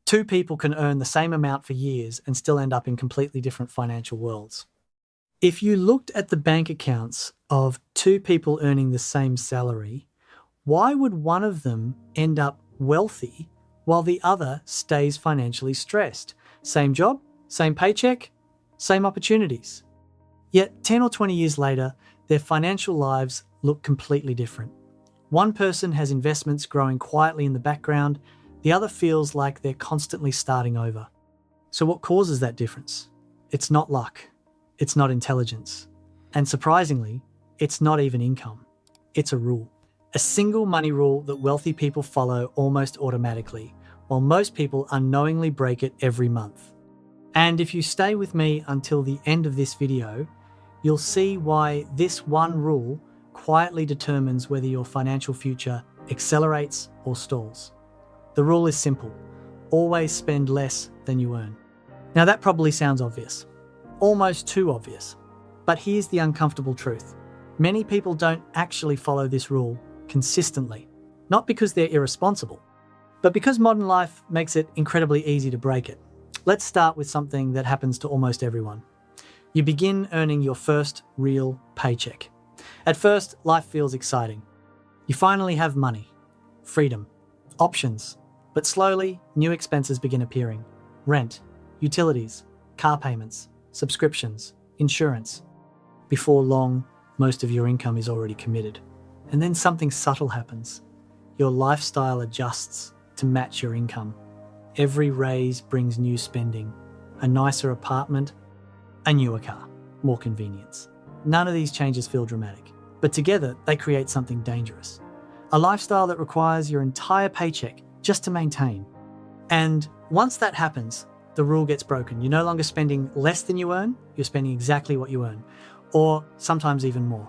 Two people can earn the same amount for years and still end up in completely different financial worlds. If you looked at the bank accounts of two people earning the same salary, why would one of them end up wealthy while the other stays financially stressed? Same job, same paycheck, same opportunities. Yet 10 or 20 years later, their financial lives look completely different. One person has investments growing quietly in the background, the other feels like they're constantly starting over. So what causes that difference? It's not luck. It's not intelligence. And surprisingly, it's not even income. It's a rule. A single money rule that wealthy people follow almost automatically, while most people unknowingly break it every month. And if you stay with me until the end of this video, you'll see why this one rule quietly determines whether your financial future accelerates or stalls. The rule is simple. Always spend less than you earn. Now that probably sounds obvious. Almost too obvious. But here's the uncomfortable truth. Many people don't actually follow this rule consistently. Not because they're irresponsible, but because modern life makes it incredibly easy to break it. Let's start with something that happens to almost everyone. You begin earning your first real paycheck. At first, life feels exciting. You finally have money, freedom, options, but slowly, new expenses begin appearing. Rent, utilities, car payments, subscriptions, insurance. Before long, most of your income is already committed. And then something subtle happens. Your lifestyle adjusts to match your income. Every raise brings new spending, a nicer apartment, a newer car, more convenience. None of these changes feel dramatic, but together they create something dangerous. A lifestyle that requires your entire paycheck just to maintain. And once that happens, the rule gets broken. You're no longer spending less than you earn, you're spending exactly what you earn, or sometimes even more.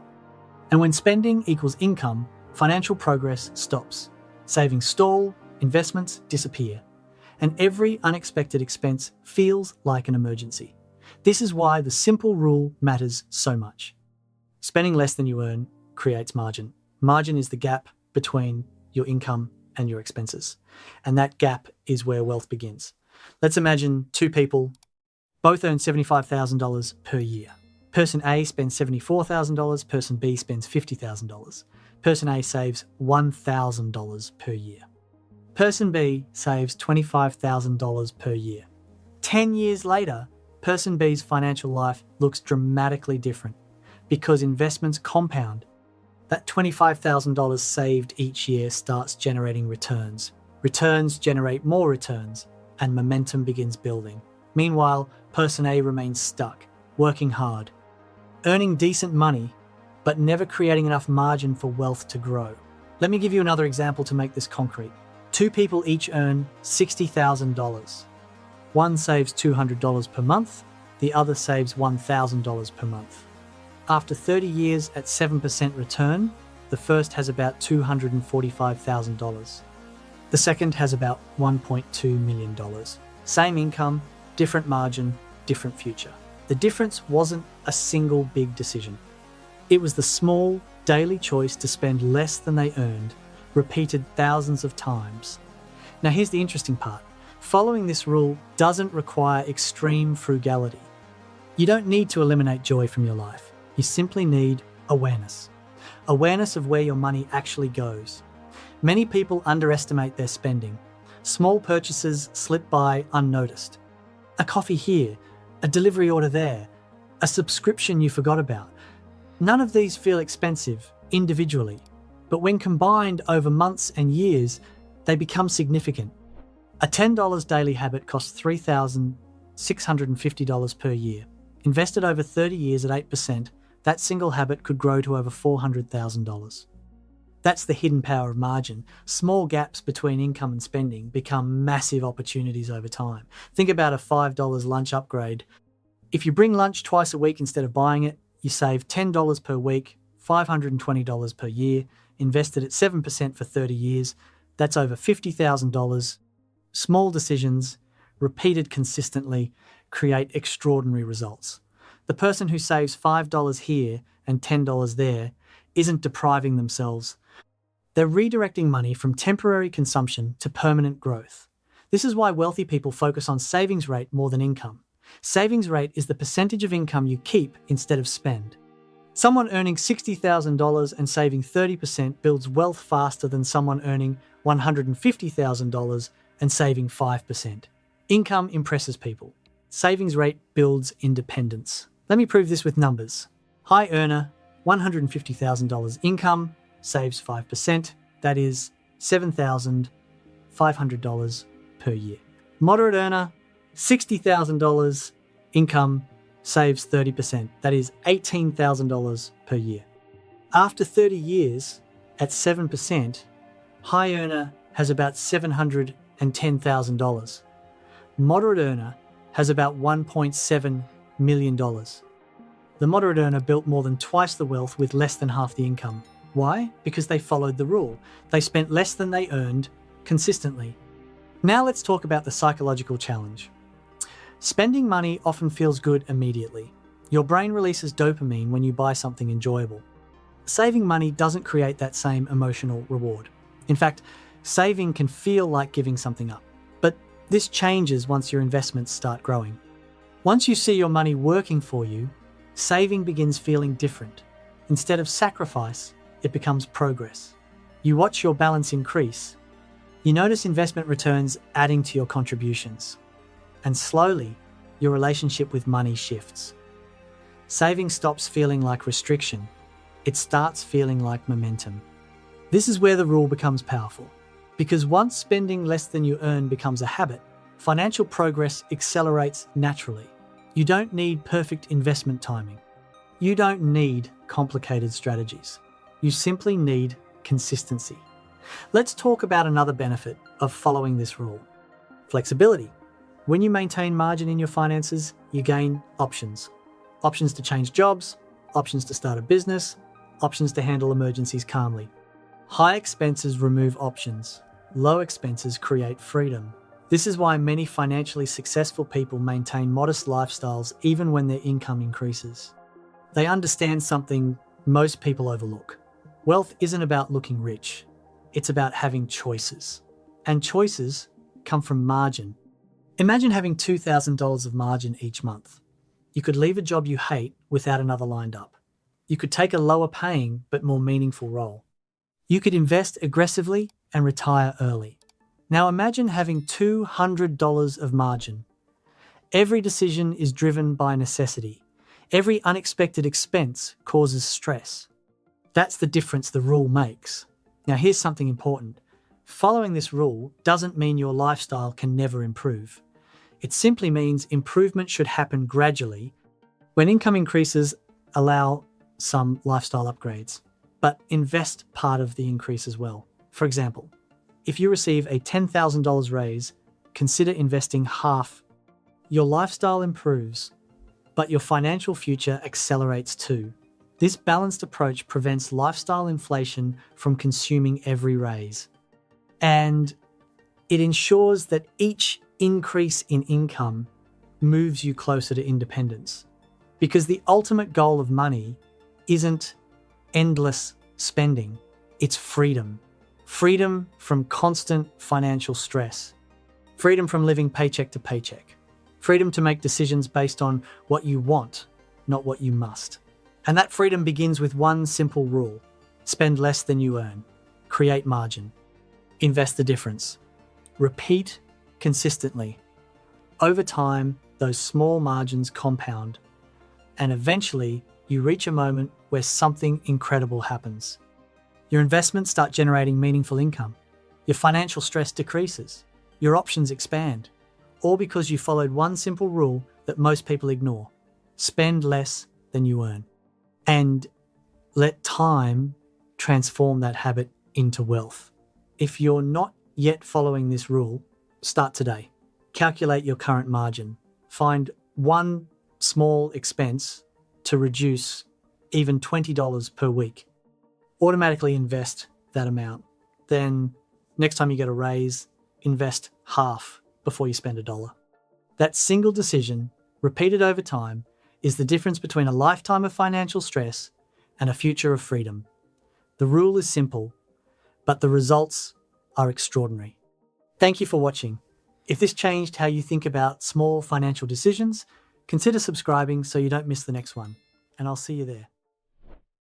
And when spending equals income, financial progress stops. Savings stall, investments disappear, and every unexpected expense feels like an emergency. This is why the simple rule matters so much. Spending less than you earn creates margin. Margin is the gap between your income and your expenses. And that gap is where wealth begins. Let's imagine two people, both earn $75,000 per year. Person A spends $74,000, person B spends $50,000. Person A saves $1,000 per year. Person B saves $25,000 per year. 10 years later, person B's financial life looks dramatically different because investments compound. That $25,000 saved each year starts generating returns. Returns generate more returns, and momentum begins building. Meanwhile, person A remains stuck, working hard, earning decent money, but never creating enough margin for wealth to grow. Let me give you another example to make this concrete. Two people each earn $60,000. One saves $200 per month, the other saves $1,000 per month. After 30 years at 7% return, the first has about $245,000. The second has about $1.2 million. Same income, different margin, different future. The difference wasn't a single big decision. It was the small, daily choice to spend less than they earned, repeated thousands of times. Now here's the interesting part. Following this rule doesn't require extreme frugality. You don't need to eliminate joy from your life. You simply need awareness. Awareness of where your money actually goes. Many people underestimate their spending. Small purchases slip by unnoticed. A coffee here, a delivery order there, a subscription you forgot about. None of these feel expensive individually, but when combined over months and years, they become significant. A $10 daily habit costs $3,650 per year. Invested over 30 years at 8%, that single habit could grow to over $400,000. That's the hidden power of margin. Small gaps between income and spending become massive opportunities over time. Think about a $5 lunch upgrade. If you bring lunch twice a week instead of buying it, you save $10 per week, $520 per year, invested at 7% for 30 years. That's over $50,000. Small decisions, repeated consistently, create extraordinary results. The person who saves $5 here and $10 there isn't depriving themselves. They're redirecting money from temporary consumption to permanent growth. This is why wealthy people focus on savings rate more than income. Savings rate is the percentage of income you keep instead of spend. Someone earning $60,000 and saving 30% builds wealth faster than someone earning $150,000 and saving 5%. Income impresses people. Savings rate builds independence. Let me prove this with numbers. High earner, $150,000 income, saves 5%. That is $7,500 per year. Moderate earner, $60,000 income, saves 30%. That is $18,000 per year. After 30 years, at 7%, high earner has about $710,000. Moderate earner has about $1.7 million. The moderate earner built more than twice the wealth with less than half the income. Why? Because they followed the rule. They spent less than they earned consistently. Now let's talk about the psychological challenge. Spending money often feels good immediately. Your brain releases dopamine when you buy something enjoyable. Saving money doesn't create that same emotional reward. In fact, saving can feel like giving something up. But this changes once your investments start growing. Once you see your money working for you, saving begins feeling different. Instead of sacrifice, it becomes progress. You watch your balance increase. You notice investment returns adding to your contributions. And slowly, your relationship with money shifts. Saving stops feeling like restriction. It starts feeling like momentum. This is where the rule becomes powerful. Because once spending less than you earn becomes a habit, financial progress accelerates naturally. You don't need perfect investment timing. You don't need complicated strategies. You simply need consistency. Let's talk about another benefit of following this rule. Flexibility. When you maintain margin in your finances, you gain options. Options to change jobs, options to start a business, options to handle emergencies calmly. High expenses remove options. Low expenses create freedom. This is why many financially successful people maintain modest lifestyles even when their income increases. They understand something most people overlook. Wealth isn't about looking rich. It's about having choices. And choices come from margin. Imagine having $2,000 of margin each month. You could leave a job you hate without another lined up. You could take a lower paying but more meaningful role. You could invest aggressively and retire early. Now imagine having $200 of margin. Every decision is driven by necessity. Every unexpected expense causes stress. That's the difference the rule makes. Now here's something important. Following this rule doesn't mean your lifestyle can never improve. It simply means improvement should happen gradually. When income increases, allow some lifestyle upgrades, but invest part of the increase as well. For example, if you receive a $10,000 raise, consider investing half. Your lifestyle improves, but your financial future accelerates too. This balanced approach prevents lifestyle inflation from consuming every raise. And it ensures that each increase in income moves you closer to independence. Because the ultimate goal of money isn't endless spending, it's freedom. Freedom from constant financial stress. Freedom from living paycheck to paycheck. Freedom to make decisions based on what you want, not what you must. And that freedom begins with one simple rule. Spend less than you earn. Create margin. Invest the difference. Repeat consistently. Over time, those small margins compound, and eventually you reach a moment where something incredible happens. Your investments start generating meaningful income. Your financial stress decreases. Your options expand. All because you followed one simple rule that most people ignore. Spend less than you earn. And let time transform that habit into wealth. If you're not yet following this rule, start today. Calculate your current margin. Find one small expense to reduce even $20 per week. Automatically invest that amount. Then next time you get a raise, invest half before you spend $1. That single decision, repeated over time, is the difference between a lifetime of financial stress and a future of freedom. The rule is simple, but the results are extraordinary. Thank you for watching. If this changed how you think about small financial decisions, consider subscribing so you don't miss the next one. And I'll see you there.